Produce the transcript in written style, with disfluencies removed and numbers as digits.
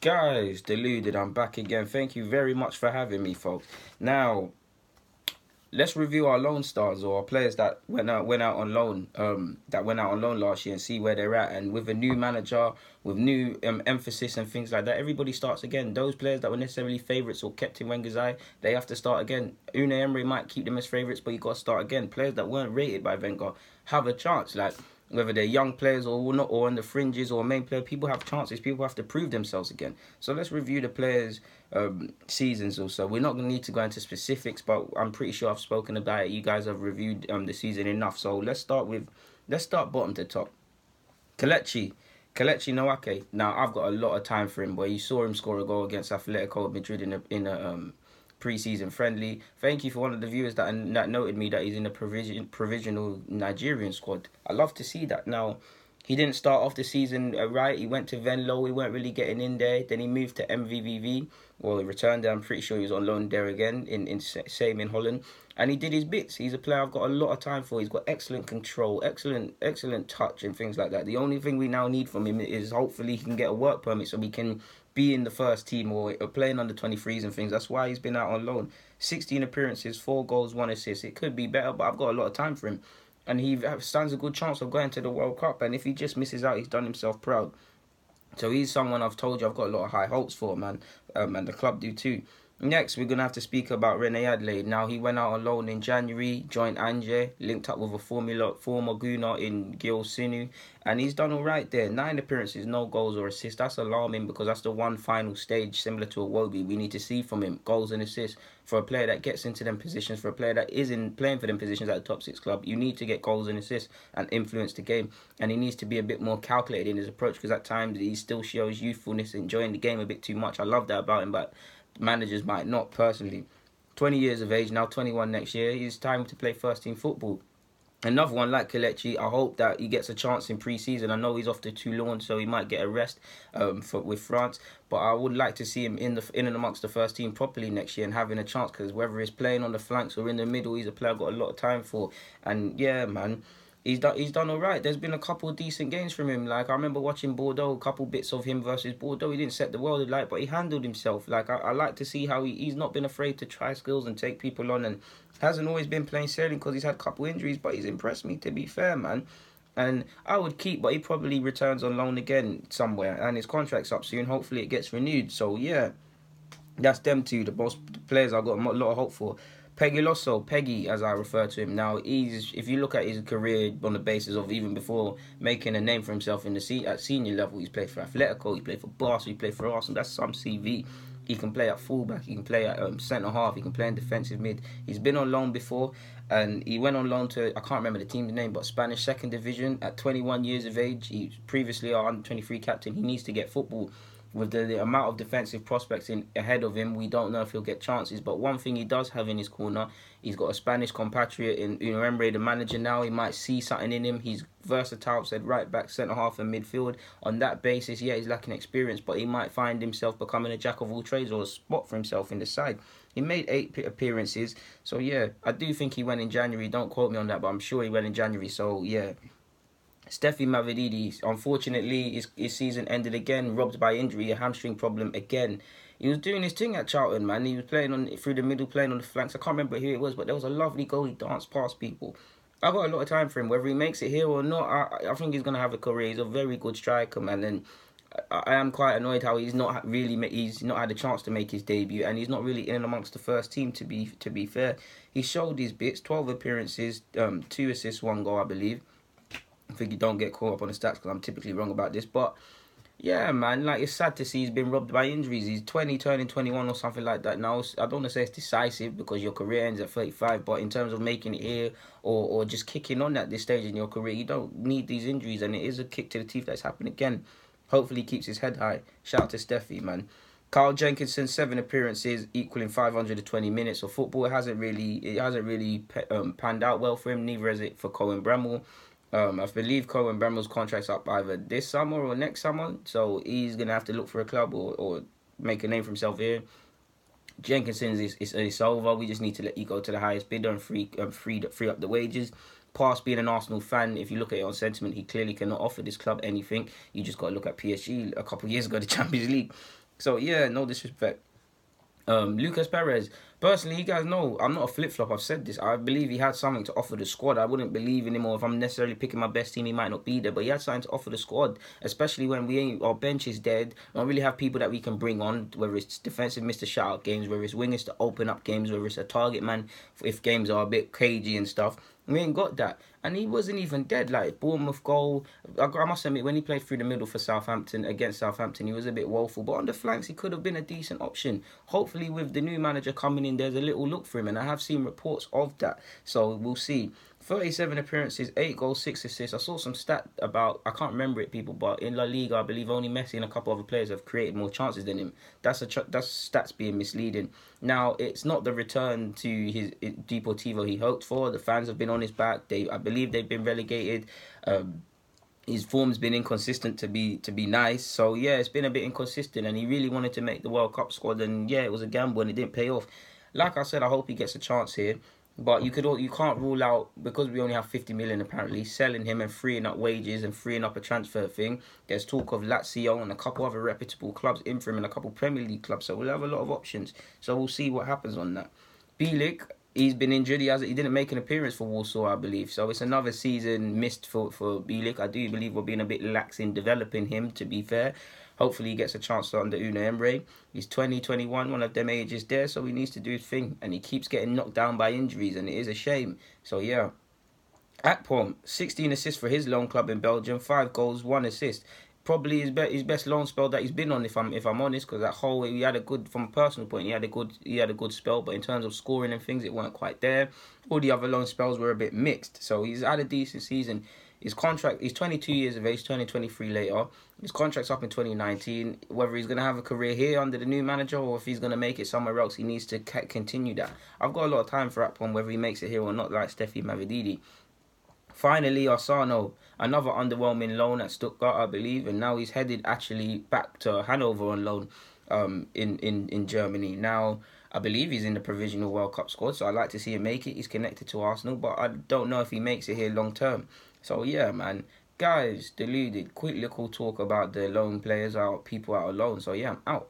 Guys, deluded, I'm back again. Thank you very much for having me, folks. Now, let's review our loan stars or our players that went out on loan, last year and see where they're at. And with a new manager, with new emphasis and things like that, everybody starts again. Those players that were necessarily favourites or kept in Wenger's eye, they have to start again. Unai Emery might keep them as favourites, but you got to start again. Players that weren't rated by Wenger have a chance, like whether they're young players or not, or on the fringes or main player, people have chances. People have to prove themselves again. So let's review the players' seasons also. We're not going to need to go into specifics, but I'm pretty sure I've spoken about it. You guys have reviewed the season enough. So let's start bottom to top. Kelechi Nwakali. Now I've got a lot of time for him, but you saw him score a goal against Atletico Madrid in a pre-season friendly. Thank you for one of the viewers that noted me that he's in the provisional Nigerian squad. I love to see that. Now, he didn't start off the season right. He went to Venlo. We weren't really getting in there. Then he moved to MVVV. Well, he returned there. I'm pretty sure he was on loan there again, same in Holland. And he did his bits. He's a player I've got a lot of time for. He's got excellent control, excellent touch and things like that. The only thing we now need from him is hopefully he can get a work permit so we can be in the first team or playing under 23s and things. That's why he's been out on loan. 16 appearances, 4 goals, 1 assist. It could be better, but I've got a lot of time for him. And he stands a good chance of going to the World Cup. And if he just misses out, he's done himself proud. So he's someone I've told you I've got a lot of high hopes for, man. And the club do too. Next, we're going to have to speak about Rene Adelaide. Now, he went out on loan in January, joined Angers, linked up with a former Gooner in Gil Sinu, and he's done all right there. 9 appearances, no goals or assists. That's alarming because that's the one final stage, similar to Iwobi, we need to see from him. Goals and assists. For a player that gets into them positions, for a player that isn't playing for them positions at the top 6 club, you need to get goals and assists and influence the game. And he needs to be a bit more calculated in his approach because at times he still shows youthfulness, enjoying the game a bit too much. I love that about him, but managers might not personally. 20 years of age, now 21 next year. It's time to play first team football. Another one like Kelechi, I hope that he gets a chance in pre-season. I know he's off to Toulon, so he might get a rest with France. But I would like to see him in and amongst the first team properly next year and having a chance, because whether he's playing on the flanks or in the middle, he's a player I've got a lot of time for. And yeah, man, He's done all right. There's been a couple of decent games from him. Like, I remember watching Bordeaux, a couple bits of him versus Bordeaux. He didn't set the world alight, but he handled himself. Like, I like to see how he's not been afraid to try skills and take people on, and hasn't always been plain sailing because he's had a couple injuries, but he's impressed me, to be fair, man. And I would keep, but he probably returns on loan again somewhere, and his contract's up soon. Hopefully it gets renewed. So, yeah, that's them two, the boss players I've got a lot of hope for. Peggy, as I refer to him now, if you look at his career on the basis of even before making a name for himself at senior level, he's played for Atletico, he played for Barca, he played for Arsenal. That's some CV. He can play at fullback, he can play at centre half, he can play in defensive mid. He's been on loan before, and he went on loan to, I can't remember the team's name, but Spanish second division at 21 years of age. He's previously our under-23 captain. He needs to get football. With the amount of defensive prospects ahead of him, we don't know if he'll get chances. But one thing he does have in his corner, he's got a Spanish compatriot in Unai Emery, the manager now. He might see something in him. He's versatile, said right back, centre half and midfield. On that basis, yeah, he's lacking experience, but he might find himself becoming a jack of all trades or a spot for himself in the side. He made 8 appearances. So, yeah, I do think he went in January. Don't quote me on that, but I'm sure he went in January. So, yeah. Steffi Mavididi, unfortunately, his season ended again, robbed by injury, a hamstring problem again. He was doing his thing at Charlton, man. He was playing through the middle, playing on the flanks. I can't remember who it was, but there was a lovely goal he danced past people. I've got a lot of time for him. Whether he makes it here or not, I think he's going to have a career. He's a very good striker, man. And I am quite annoyed how he's not had a chance to make his debut, and he's not really in and amongst the first team, to be fair. He showed his bits, 12 appearances, 2 assists, 1 goal, I believe. I think you don't get caught up on the stats because I'm typically wrong about this. But, yeah, man, like, it's sad to see he's been robbed by injuries. He's 20, turning 21 or something like that now. I don't want to say it's decisive because your career ends at 35. But in terms of making it here or just kicking on at this stage in your career, you don't need these injuries. And it is a kick to the teeth that's happened again. Hopefully he keeps his head high. Shout out to Steffi, man. Carl Jenkinson, 7 appearances, equaling 520 minutes of football. It hasn't really panned out well for him. Neither has it for Cohen Bramall. I believe Cohen Bramall's contract's up either this summer or next summer, so he's going to have to look for a club or make a name for himself here. Jenkinson's is over. We just need to let you go to the highest bidder and free up the wages. Past being an Arsenal fan, if you look at it on sentiment, he clearly cannot offer this club anything. You just got to look at PSG a couple of years ago, the Champions League. So yeah, no disrespect. Lucas Perez. Personally, you guys know I'm not a flip flop. I've said this. I believe he had something to offer the squad. I wouldn't believe in him, or if I'm necessarily picking my best team, he might not be there. But he had something to offer the squad, especially when our bench is dead. We don't really have people that we can bring on, whether it's defensive Mr. Shutout games, whether it's wingers to open up games, whether it's a target man if games are a bit cagey and stuff. We ain't got that. And he wasn't even dead. Like, Bournemouth goal, I must admit, when he played through the middle for Southampton, against Southampton, he was a bit woeful. But on the flanks, he could have been a decent option. Hopefully, with the new manager coming in, there's a little look for him. And I have seen reports of that. So, we'll see. 37 appearances, 8 goals, 6 assists. I saw some stat about, I can't remember it, people, but in La Liga, I believe only Messi and a couple other players have created more chances than him. That's stats being misleading. Now, it's not the return to his Deportivo he hoped for. The fans have been on his back. I believe they've been relegated. His form's been inconsistent to be nice. So yeah, it's been a bit inconsistent, and he really wanted to make the World Cup squad, and yeah, it was a gamble and it didn't pay off. Like I said, I hope he gets a chance here. But you can't rule out, because we only have 50 million apparently, selling him and freeing up wages and freeing up a transfer thing. There's talk of Lazio and a couple other reputable clubs in for him, and a couple Premier League clubs. So we'll have a lot of options. So we'll see what happens on that. Bielik, he's been injured. He didn't make an appearance for Warsaw, I believe. So it's another season missed for Bielik. I do believe we're being a bit lax in developing him, to be fair. Hopefully he gets a chance under Unai Emery. He's 20, 21, one of them ages there, so he needs to do his thing. And he keeps getting knocked down by injuries, and it is a shame. So yeah. Akpom, 16 assists for his loan club in Belgium, 5 goals, 1 assist. Probably his best loan spell that he's been on, if I'm honest, because that whole he had a good, from a personal point, he had a good spell, but in terms of scoring and things, it weren't quite there. All the other loan spells were a bit mixed. So he's had a decent season. His contract, he's 22 years of age, turning 23 later. His contract's up in 2019. Whether he's going to have a career here under the new manager, or if he's going to make it somewhere else, he needs to continue that. I've got a lot of time for Akpom, whether he makes it here or not, like Steffi Mavididi. Finally, Arsano, another underwhelming loan at Stuttgart, I believe, and now he's headed actually back to Hanover on loan in Germany. Now, I believe he's in the Provisional World Cup squad, so I'd like to see him make it. He's connected to Arsenal, but I don't know if he makes it here long term. So, yeah, man. Guys, deluded. Quick little talk about the loan players out, people out on loan. So, yeah, I'm out.